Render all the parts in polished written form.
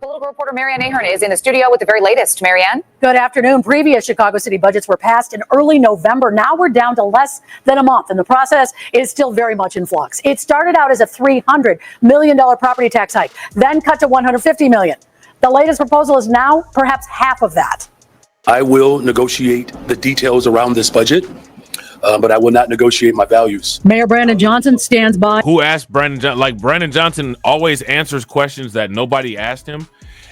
Political reporter Marianne Ahern is in the studio with the very latest. Marianne? Good afternoon. Previous Chicago City budgets were passed in early November. Now we're down to less than a month, and the process is still very much in flux. It started out as a $300 million property tax hike, then cut to $150 million. The latest proposal is now perhaps half of that. I will negotiate the details around this budget, but I will not negotiate my values. Mayor Brandon Johnson stands by. Who asked Brandon Johnson? Like, Brandon Johnson always answers questions that nobody asked him,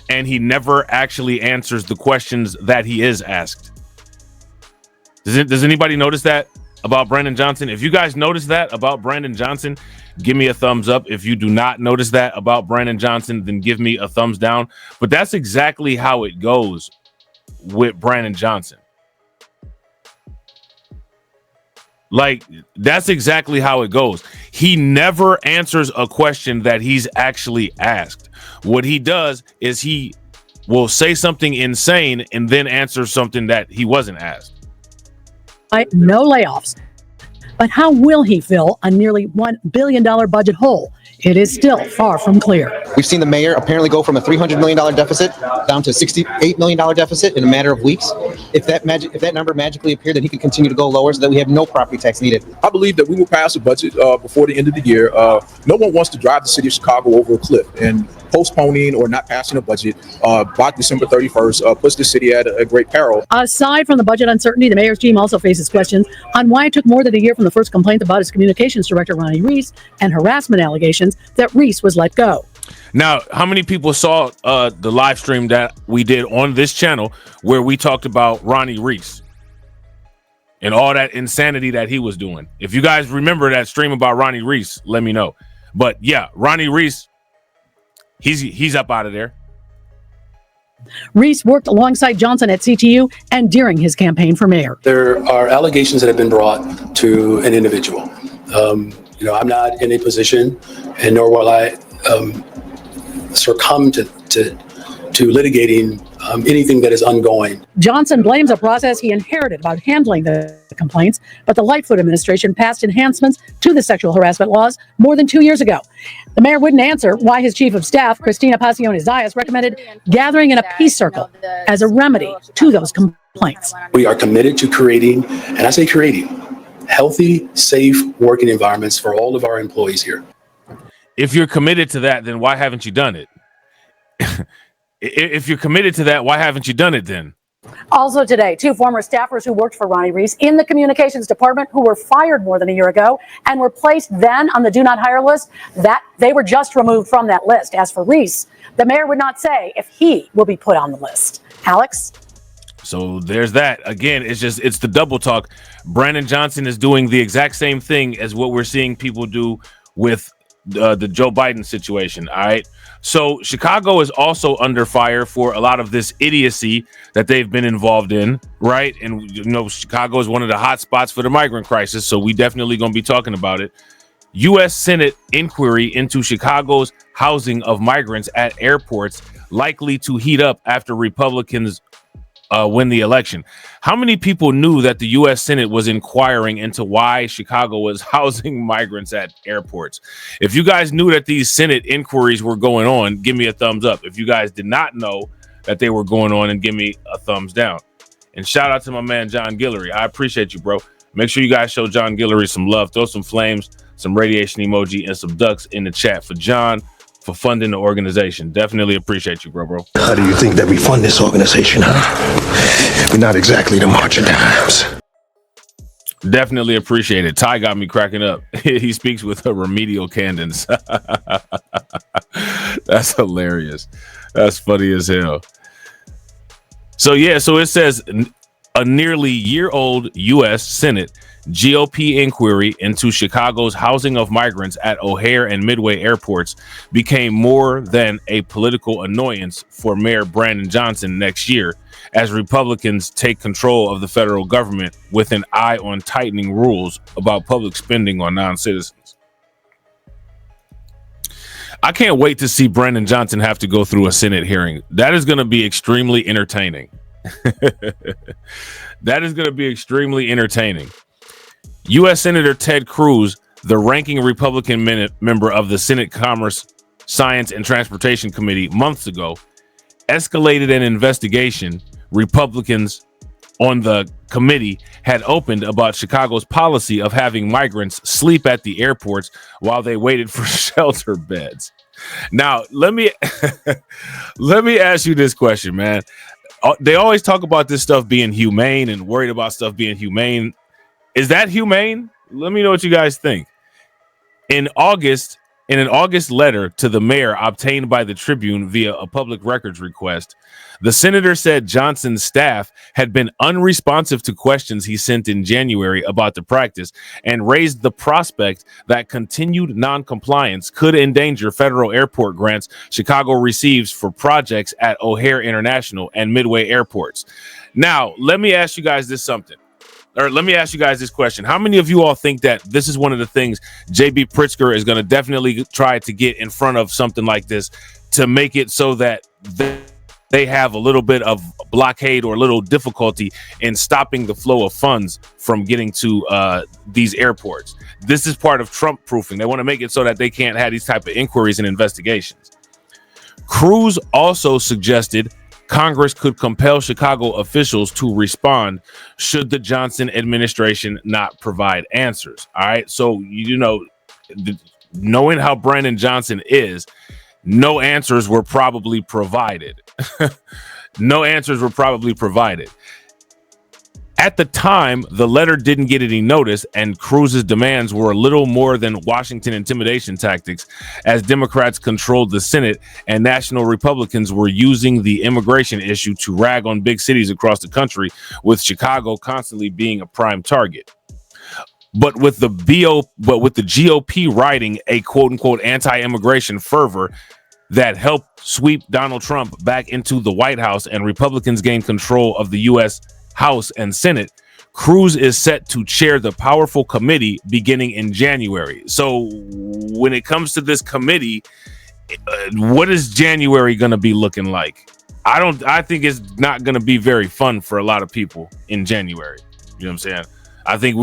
and he never actually answers the questions that he is asked. Does anybody notice that about Brandon Johnson? If you guys notice that about Brandon Johnson, give me a thumbs up. If you do not notice that about Brandon Johnson, then give me a thumbs down. But that's exactly how it goes with Brandon Johnson. Like, that's exactly how it goes. He never answers a question that he's actually asked. What he does is he will say something insane and then answer something that he wasn't asked. No layoffs. But how will he fill a nearly $1 billion budget hole? It is still far from clear. We've seen the mayor apparently go from a $300 million deficit down to a $68 million deficit in a matter of weeks. If that number magically appeared, then he could continue to go lower so that we have no property tax needed. I believe that we will pass a budget before the end of the year. No one wants to drive the city of Chicago over a cliff, and postponing or not passing a budget by December 31st puts the city at a great peril. Aside from the budget uncertainty, the mayor's team also faces questions on why it took more than a year from the first complaint about his communications director, Ronnie Reese, and harassment allegations that Reese was let go. Now, how many people saw the live stream that we did on this channel where we talked about Ronnie Reese and all that insanity that he was doing? If you guys remember that stream about Ronnie Reese, let me know. But yeah, Ronnie Reese, he's up out of there. Reese worked alongside Johnson at CTU and during his campaign for mayor. There are allegations that have been brought to an individual. I'm not in a position, and nor will I succumb to litigating anything that is ongoing. Johnson blames a process he inherited about handling the complaints, but the Lightfoot administration passed enhancements to the sexual harassment laws more than 2 years ago. The mayor wouldn't answer why his chief of staff, Christina Passiones-Zayas, recommended gathering in a peace circle as a remedy to those complaints. We are committed to creating, and I say creating, healthy, safe working environments for all of our employees here. If you're committed to that, then why haven't you done it? If you're committed to that, why haven't you done it then? Also today, two former staffers who worked for Ronnie Reese in the communications department who were fired more than a year ago and were placed then on the do not hire list, that they were just removed from that list. As for Reese, the mayor would not say if he will be put on the list. Alex? So there's that. Again, it's the double talk. Brandon Johnson is doing the exact same thing as what we're seeing people do with the Joe Biden situation. All right. So Chicago is also under fire for a lot of this idiocy that they've been involved in. Right. And, Chicago is one of the hot spots for the migrant crisis. So we definitely going to be talking about it. U.S. Senate inquiry into Chicago's housing of migrants at airports likely to heat up after Republicans win the election. How many people knew that the U.S. Senate was inquiring into why Chicago was housing migrants at airports? If you guys knew that these Senate inquiries were going on, give me a thumbs up. If you guys did not know that they were going on, and give me a thumbs down. And shout out to my man, John Guillory. I appreciate you, bro. Make sure you guys show John Guillory some love. Throw some flames, some radiation emoji, and some ducks in the chat for John, for funding the organization. Definitely appreciate you, bro. How do you think that we fund this organization, huh? We're not exactly the March of Dimes. Definitely appreciate it. Ty got me cracking up. He speaks with a remedial cadence. That's hilarious. That's funny as hell. So it says a nearly year-old U.S. Senate GOP inquiry into Chicago's housing of migrants at O'Hare and Midway airports became more than a political annoyance for Mayor Brandon Johnson next year, as Republicans take control of the federal government with an eye on tightening rules about public spending on non-citizens. I can't wait to see Brandon Johnson have to go through a Senate hearing. That is going to be extremely entertaining. That is going to be extremely entertaining. U.S. Senator Ted Cruz, the ranking Republican member of the Senate Commerce, Science, and Transportation Committee months ago, escalated an investigation Republicans on the committee had opened about Chicago's policy of having migrants sleep at the airports while they waited for shelter beds. Now, let me ask you this question, man. They always talk about this stuff being humane and worried about stuff being humane. Is that humane? Let me know what you guys think. In an August letter to the mayor obtained by the Tribune via a public records request, the senator said Johnson's staff had been unresponsive to questions he sent in January about the practice and raised the prospect that continued noncompliance could endanger federal airport grants Chicago receives for projects at O'Hare International and Midway airports. Now, let me ask you guys this question. How many of you all think that this is one of the things J.B. Pritzker is going to definitely try to get in front of something like this to make it so that they have a little bit of blockade or a little difficulty in stopping the flow of funds from getting to these airports? This is part of Trump proofing. They want to make it so that they can't have these type of inquiries and investigations. Cruz also suggested Congress could compel Chicago officials to respond should the Johnson administration not provide answers. All right. So, knowing how Brandon Johnson is, no answers were probably provided. No answers were probably provided. At the time, the letter didn't get any notice, and Cruz's demands were a little more than Washington intimidation tactics, as Democrats controlled the Senate and national Republicans were using the immigration issue to rag on big cities across the country, with Chicago constantly being a prime target. But with the GOP riding a quote-unquote anti-immigration fervor that helped sweep Donald Trump back into the White House and Republicans gain control of the U.S. House and Senate, Cruz is set to chair the powerful committee beginning in January. So when it comes to this committee, what is January going to be looking like? I think it's not going to be very fun for a lot of people in January. You know what I'm saying? I think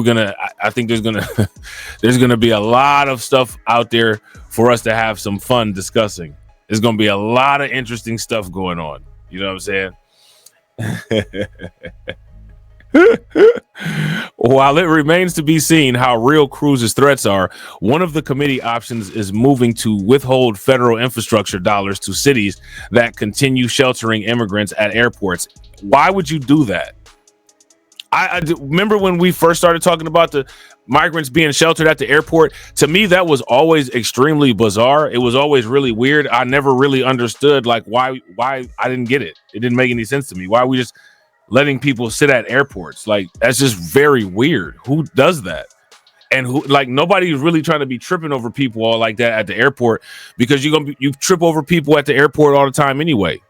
there's going to be a lot of stuff out there for us to have some fun discussing. There's going to be a lot of interesting stuff going on. You know what I'm saying? While it remains to be seen how real Cruz's threats are, one of the committee options is moving to withhold federal infrastructure dollars to cities that continue sheltering immigrants at airports. Why would you do that? I remember when we first started talking about the migrants being sheltered at the airport. To me, that was always extremely bizarre. It was always really weird. I never really understood why I didn't get it. It didn't make any sense to me. Why are we just letting people sit at airports? That's just very weird. Who does that? And nobody's really trying to be tripping over people all like that at the airport, because you trip over people at the airport all the time anyway.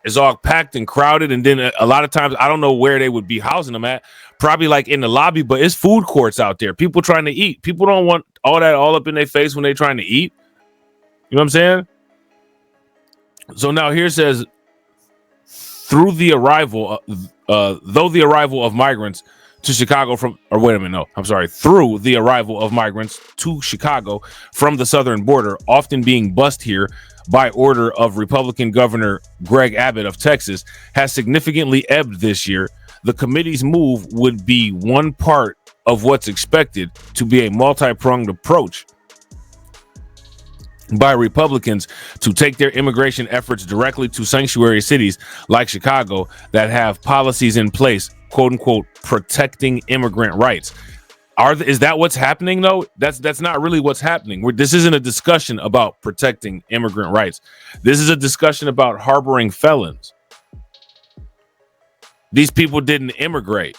It's all packed and crowded, and then a lot of times I don't know where they would be housing them at. Probably in the lobby, but it's food courts out there. People trying to eat. People don't want all that all up in their face when they're trying to eat. You know what I'm saying? So now here says, though the arrival of migrants to Chicago through the arrival of migrants to Chicago from the southern border, often being bused here by order of Republican Governor Greg Abbott of Texas, has significantly ebbed this year. The committee's move would be one part of what's expected to be a multi-pronged approach by Republicans to take their immigration efforts directly to sanctuary cities like Chicago that have policies in place, quote unquote, protecting immigrant rights. Is that what's happening though? That's not really what's happening. This isn't a discussion about protecting immigrant rights. This is a discussion about harboring felons. These people didn't immigrate.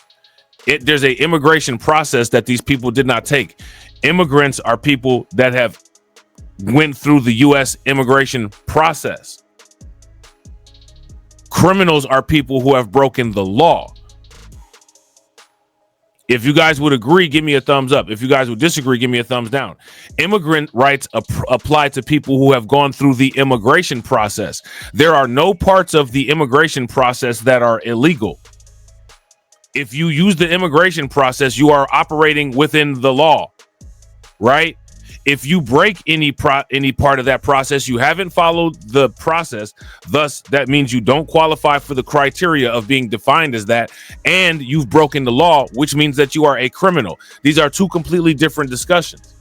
There's an immigration process that these people did not take. Immigrants are people that have went through the U.S. immigration process. Criminals are people who have broken the law. If you guys would agree, give me a thumbs up. If you guys would disagree, give me a thumbs down. Immigrant rights apply to people who have gone through the immigration process. There are no parts of the immigration process that are illegal. If you use the immigration process, you are operating within the law, right? If you break any part of that process, you haven't followed the process. Thus, that means you don't qualify for the criteria of being defined as that, and you've broken the law, which means that you are a criminal. These are two completely different discussions.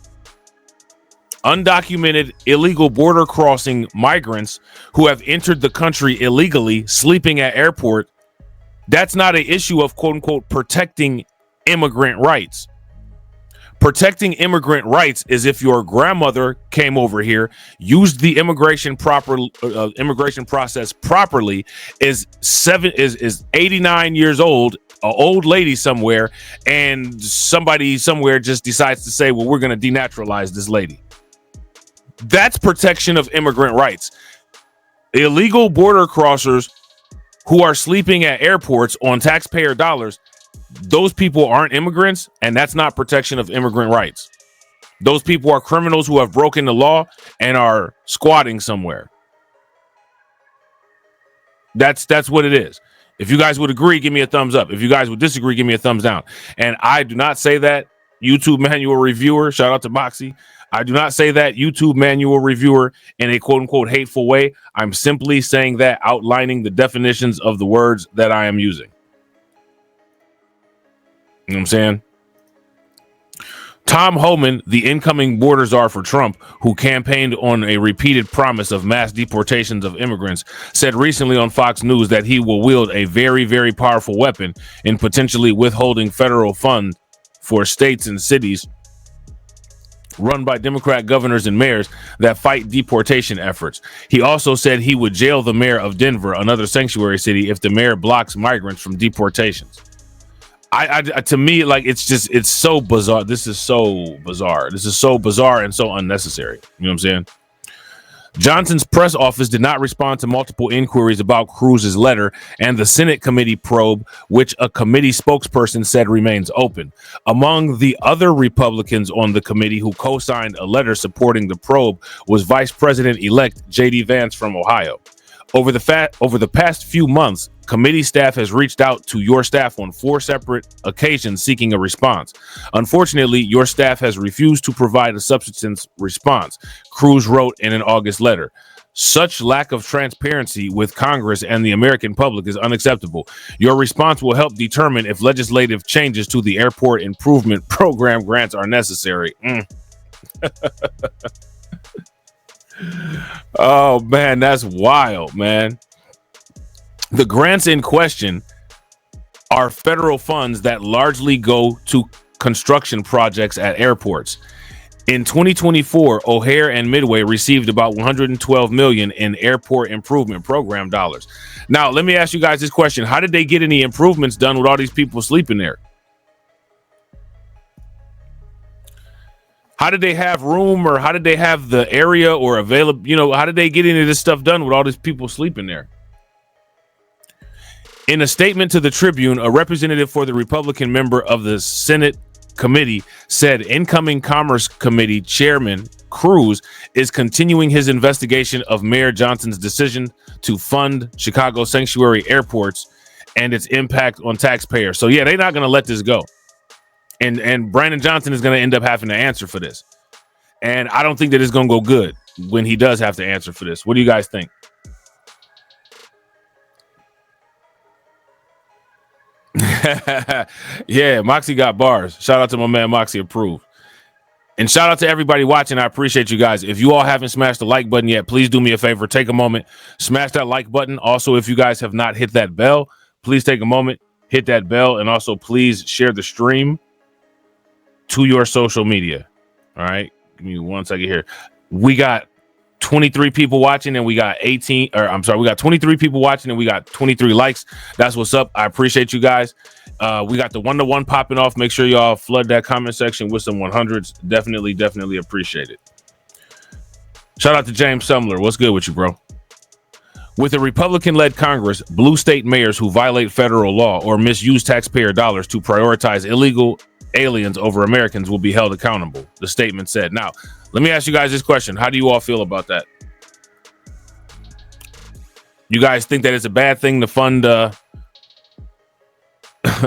Undocumented illegal border crossing migrants who have entered the country illegally, sleeping at airport, that's not an issue of quote unquote protecting immigrant rights. Protecting immigrant rights is if your grandmother came over here, used the immigration process properly, is 89 years old, an old lady somewhere, and somebody somewhere just decides to say, well, we're going to denaturalize this lady. That's protection of immigrant rights. Illegal border crossers who are sleeping at airports on taxpayer dollars, those people aren't immigrants, and that's not protection of immigrant rights. Those people are criminals who have broken the law and are squatting somewhere. That's what it is. If you guys would agree, give me a thumbs up. If you guys would disagree, give me a thumbs down. And I do not say that YouTube manual reviewer, shout out to Moxie, I do not say that YouTube manual reviewer in a quote unquote hateful way. I'm simply saying that, outlining the definitions of the words that I am using. You know what I'm saying? Tom Homan, the incoming border czar for Trump, who campaigned on a repeated promise of mass deportations of immigrants, said recently on Fox News that he will wield a very, very powerful weapon in potentially withholding federal funds for states and cities run by Democrat governors and mayors that fight deportation efforts. He also said he would jail the mayor of Denver, another sanctuary city, if the mayor blocks migrants from deportations. To me, like, it's so bizarre. This is so bizarre. This is so bizarre and so unnecessary. You know what I'm saying? Johnson's press office did not respond to multiple inquiries about Cruz's letter and the Senate committee probe, which a committee spokesperson said remains open. Among the other Republicans on the committee who co-signed a letter supporting the probe was Vice President-elect J.D. Vance from Ohio. Over the past few months, committee staff has reached out to your staff on 4 separate occasions seeking a response. Unfortunately, your staff has refused to provide a substantive response, Cruz wrote in an August letter. Such lack of transparency with Congress and the American public is unacceptable. Your response will help determine if legislative changes to the airport improvement program grants are necessary. Oh, man, that's wild, man. The grants in question are federal funds that largely go to construction projects at airports. In 2024, O'Hare and Midway received about $112 million in airport improvement program dollars. Now, let me ask you guys this question. How did they get any improvements done with all these people sleeping there? How did they have room, or how did they have the area or available? You know, how did they get any of this stuff done with all these people sleeping there? In a statement to the Tribune, a representative for the Republican member of the Senate committee said incoming Commerce Committee Chairman Cruz is continuing his investigation of Mayor Johnson's decision to fund Chicago sanctuary airports and its impact on taxpayers. So, yeah, they're not going to let this go. And Brandon Johnson is going to end up having to answer for this. And I don't think that it's going to go good when he does have to answer for this. What do you guys think? Yeah, Moxie got bars. Shout out to my man Moxie Approved. And shout out to everybody watching. I appreciate you guys. If you all haven't smashed the like button yet, please do me a favor. Take a moment, smash that like button. Also, if you guys have not hit that bell, please take a moment, hit that bell, and also please share the stream to your social media. All right, give me 1 second here. We got 23 people watching and we got 23 people watching and we got 23 likes. That's what's up. I appreciate you guys. We got the 1-to-1 popping off. Make sure y'all flood that comment section with some 100s. Definitely appreciate it. Shout out to James Sumler. What's good with you, bro? With a Republican-led Congress, blue state mayors who violate federal law or misuse taxpayer dollars to prioritize illegal aliens over Americans will be held accountable, the statement said. Now, let me ask you guys this question. How do you all feel about that? You guys think that it's a bad thing to fund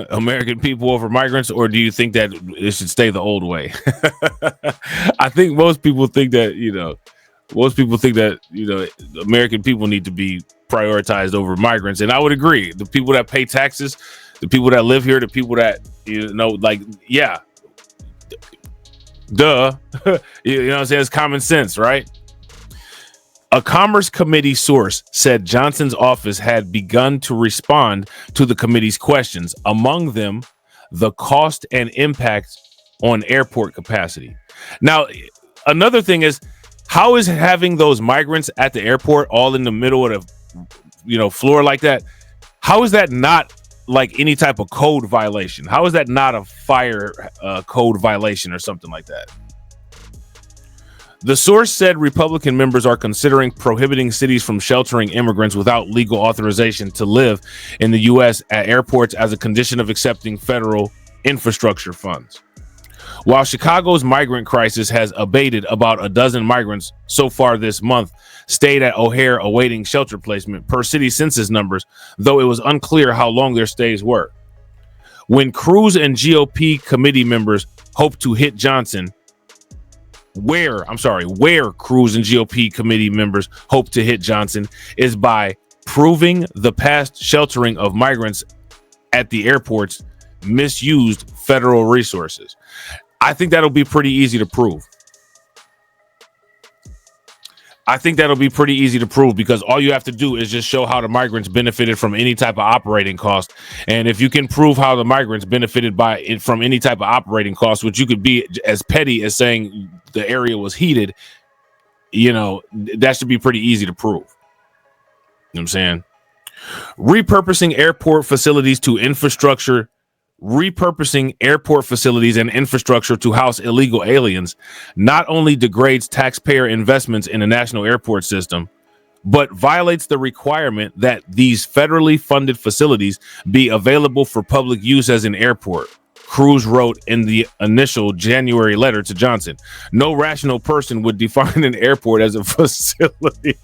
American people over migrants, or do you think that it should stay the old way? I think most people think that, American people need to be prioritized over migrants. And I would agree. The people that pay taxes, the people that live here, the people that, yeah, duh. You know what I'm saying? It's common sense, right? A Commerce Committee source said Johnson's office had begun to respond to the committee's questions, among them the cost and impact on airport capacity. Now, another thing is, how is having those migrants at the airport all in the middle of the floor like that? How is that not like any type of code violation? How is that not a fire code violation or something like that? The source said Republican members are considering prohibiting cities from sheltering immigrants without legal authorization to live in the U.S. at airports as a condition of accepting federal infrastructure funds. While Chicago's migrant crisis has abated, about a dozen migrants so far this month stayed at O'Hare awaiting shelter placement per city census numbers, though it was unclear how long their stays were. When Cruz and GOP committee members hope to hit Johnson, where Cruz and GOP committee members hope to hit Johnson is by proving the past sheltering of migrants at the airports misused federal resources. I think that'll be pretty easy to prove. Because all you have to do is just show how the migrants benefited from any type of operating cost. And if you can prove how the migrants benefited from any type of operating cost, which you could be as petty as saying the area was heated, that should be pretty easy to prove. You know what I'm saying? Repurposing airport facilities and infrastructure to house illegal aliens not only degrades taxpayer investments in the national airport system, but violates the requirement that these federally funded facilities be available for public use as an airport. Cruz wrote in the initial January letter to Johnson. No rational person would define an airport as a facility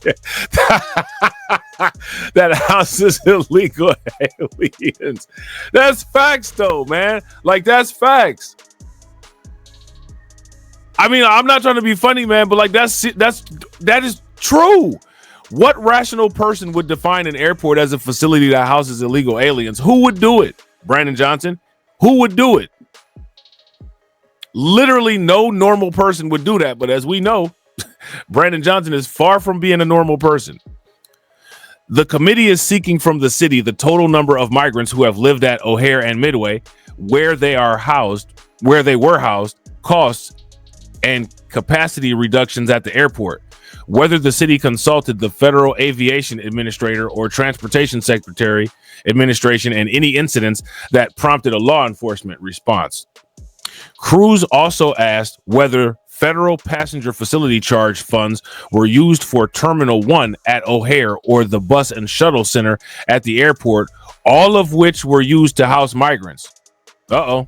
that houses illegal aliens. That's facts, though, man. Like, that's facts. I mean, I'm not trying to be funny, man, but like that is true. What rational person would define an airport as a facility that houses illegal aliens? Who would do it? Brandon Johnson? Who would do it? Literally no normal person would do that. But as we know, Brandon Johnson is far from being a normal person. The committee is seeking from the city the total number of migrants who have lived at O'Hare and Midway, where they were housed, costs, and capacity reductions at the airport. Whether the city consulted the Federal Aviation Administrator or Transportation Secretary Administration and any incidents that prompted a law enforcement response. Cruz also asked whether federal passenger facility charge funds were used for Terminal 1 at O'Hare or the bus and shuttle center at the airport, all of which were used to house migrants. Uh-oh.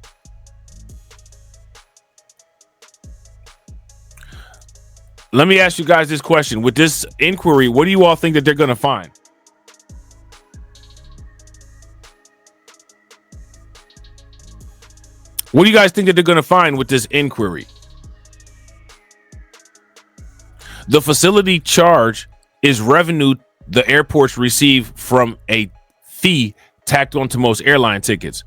Let me ask you guys this question. With this inquiry, what do you all think that they're going to find? What do you guys think that they're going to find with this inquiry? The facility charge is revenue the airports receive from a fee tacked onto most airline tickets.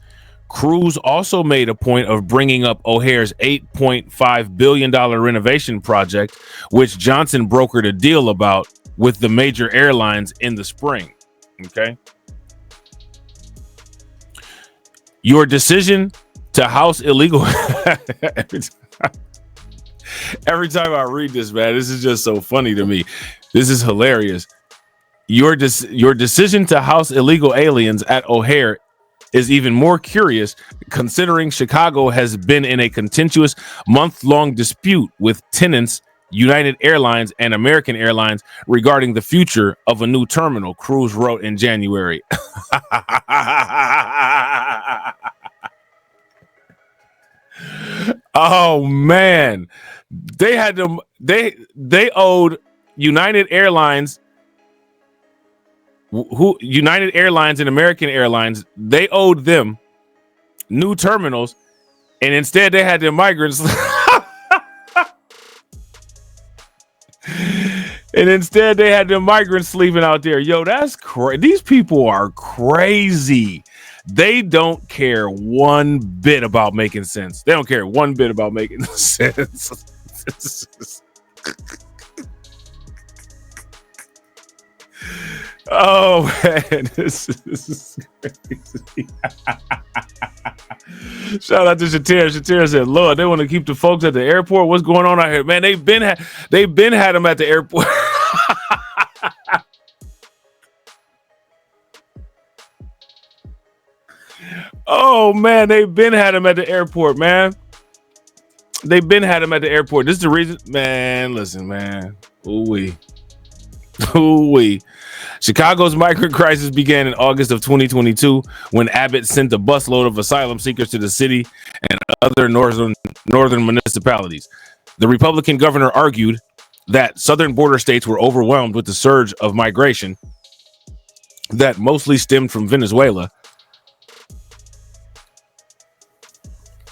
Cruz also made a point of bringing up O'Hare's $8.5 billion renovation project, which Johnson brokered a deal about with the major airlines in the spring. Okay. Your decision to house illegal. Every time I read this, man, this is just so funny to me. This is hilarious. Your decision to house illegal aliens at O'Hare is even more curious, considering Chicago has been in a contentious month-long dispute with tenants United Airlines and American Airlines regarding the future of a new terminal, Cruz wrote in January. Oh man, they had them. They owed United Airlines, United Airlines and American Airlines. They owed them new terminals, and instead they had their migrants. And instead they had their migrants sleeping out there. Yo, that's crazy. These people are crazy. They don't care one bit about making sense. They don't care one bit about making sense. Oh man, this is crazy. Shout out to Shatira. Shatira said, "Lord, they want to keep the folks at the airport. What's going on out here, man? They've been had them at the airport." Oh man, they've been had them at the airport, man. They've been had them at the airport. This is the reason, man. Listen, man. Ooh-wee. Chicago's migrant crisis began in August of 2022 when Abbott sent a busload of asylum seekers to the city and other northern municipalities. The Republican governor argued that southern border states were overwhelmed with the surge of migration that mostly stemmed from Venezuela,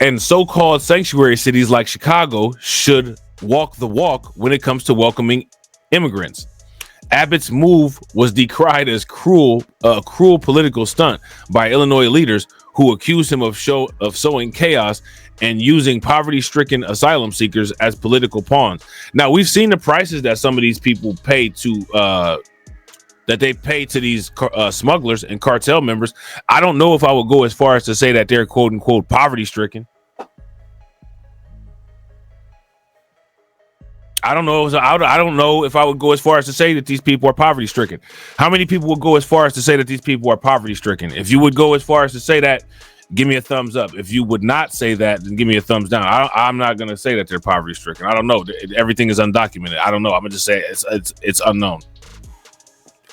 and so-called sanctuary cities like Chicago should walk the walk when it comes to welcoming immigrants. Abbott's move was decried as a cruel political stunt by Illinois leaders who accused him of sowing chaos and using poverty-stricken asylum seekers as political pawns. Now, we've seen the prices that some of these people pay to these smugglers and cartel members. I don't know if I would go as far as to say that they're quote unquote poverty-stricken. I don't know if I would go as far as to say that these people are poverty stricken. How many people would go as far as to say that these people are poverty stricken? If you would go as far as to say that, give me a thumbs up. If you would not say that, then give me a thumbs down. I'm not going to say that they're poverty stricken. I don't know. Everything is undocumented. I don't know. I'm going to just say it's unknown.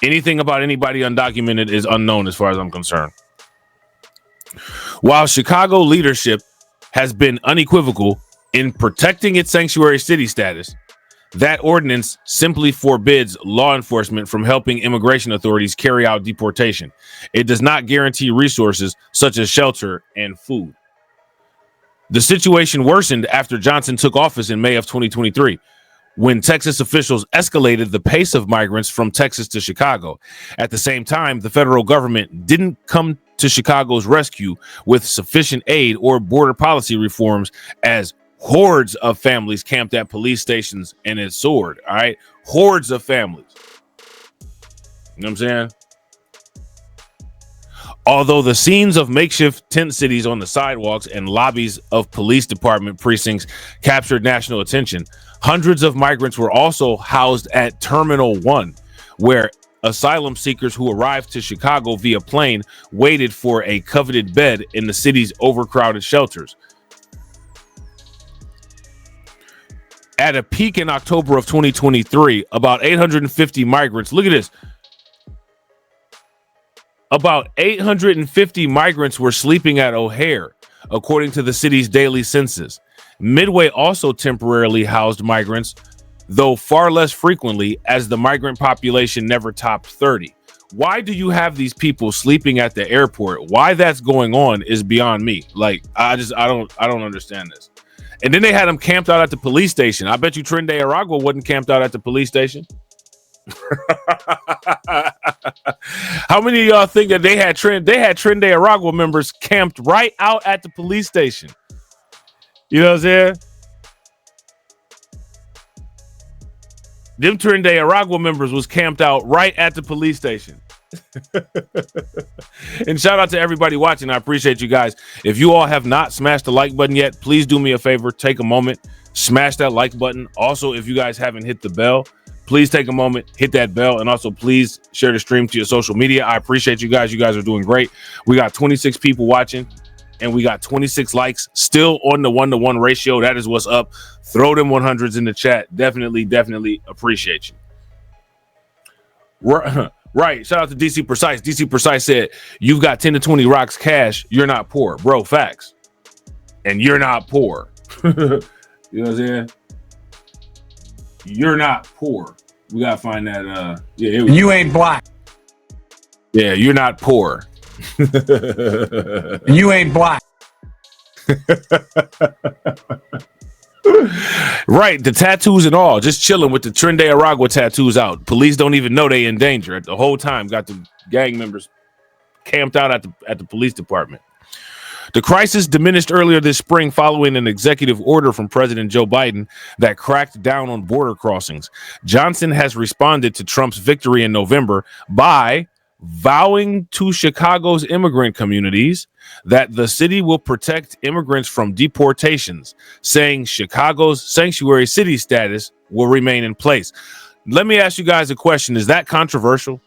Anything about anybody undocumented is unknown as far as I'm concerned. While Chicago leadership has been unequivocal in protecting its sanctuary city status, that ordinance simply forbids law enforcement from helping immigration authorities carry out deportation. It does not guarantee resources such as shelter and food. The situation worsened after Johnson took office in May of 2023, when Texas officials escalated the pace of migrants from Texas to Chicago. At the same time, the federal government didn't come to Chicago's rescue with sufficient aid or border policy reforms, as hordes of families camped at police stations and it soared. All right. Hordes of families. You know what I'm saying? Although the scenes of makeshift tent cities on the sidewalks and lobbies of police department precincts captured national attention, hundreds of migrants were also housed at Terminal 1, where asylum seekers who arrived to Chicago via plane waited for a coveted bed in the city's overcrowded shelters. At a peak in October of 2023, about 850 migrants, look at this, about 850 migrants were sleeping at O'Hare, according to the city's daily census. Midway also temporarily housed migrants, though far less frequently, as the migrant population never topped 30. Why do you have these people sleeping at the airport? Why that's going on is beyond me. Like, I don't understand this. And then they had them camped out at the police station. I bet you Tren de Aragua wasn't camped out at the police station. How many of y'all think that they had Tren de Aragua members camped right out at the police station? You know what I'm saying? Them Tren de Aragua members was camped out right at the police station. And shout out to everybody watching. I appreciate you guys. If you all have not smashed the like button yet, please do me a favor. Take a moment, smash that like button. Also, if you guys haven't hit the bell, please take a moment, hit that bell, and also please share the stream to your social media. I appreciate you guys. You guys are doing great. We got 26 people watching and we got 26 likes, still on the 1-to-1 ratio. That is what's up. Throw them 100s in the chat. Definitely appreciate you. Right. Shout out to DC Precise. DC Precise said, you've got 10 to 20 rocks cash. You're not poor. Bro, facts. And you're not poor. You know what I'm saying? You're not poor. We got to find that. You ain't black. Yeah, you're not poor. You ain't black. Right, the tattoos and all, just chilling with the Tren de Aragua tattoos out. Police don't even know they in danger. The whole time, got the gang members camped out at the police department. The crisis diminished earlier this spring following an executive order from President Joe Biden that cracked down on border crossings. Johnson has responded to Trump's victory in November by vowing to Chicago's immigrant communities that the city will protect immigrants from deportations, saying Chicago's sanctuary city status will remain in place. Let me ask you guys a question. Is that controversial?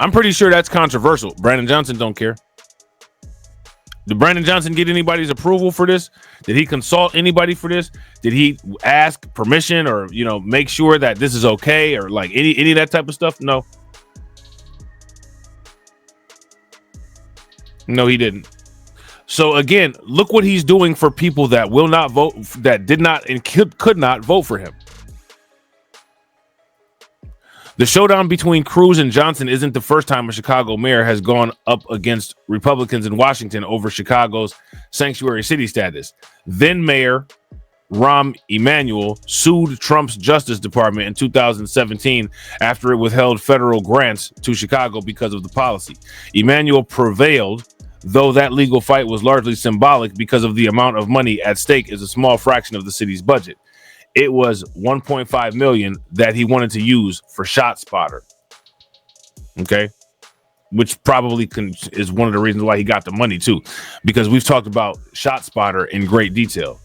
I'm pretty sure that's controversial. Brandon Johnson don't care. Did Brandon Johnson get anybody's approval for this? Did he consult anybody for this? Did he ask permission or, make sure that this is okay or like any of that type of stuff? No. No, he didn't. So again, look what he's doing for people that will not vote, that did not and could not vote for him. The showdown between Cruz and Johnson isn't the first time a Chicago mayor has gone up against Republicans in Washington over Chicago's sanctuary city status. Then Mayor Rahm Emanuel sued Trump's Justice Department in 2017 after it withheld federal grants to Chicago because of the policy. Emanuel prevailed, though that legal fight was largely symbolic because of the amount of money at stake is a small fraction of the city's budget. It was $1.5 million that he wanted to use for ShotSpotter. Okay. Which probably is one of the reasons why he got the money too, because we've talked about ShotSpotter in great detail.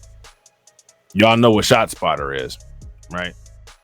Y'all know what ShotSpotter is, right?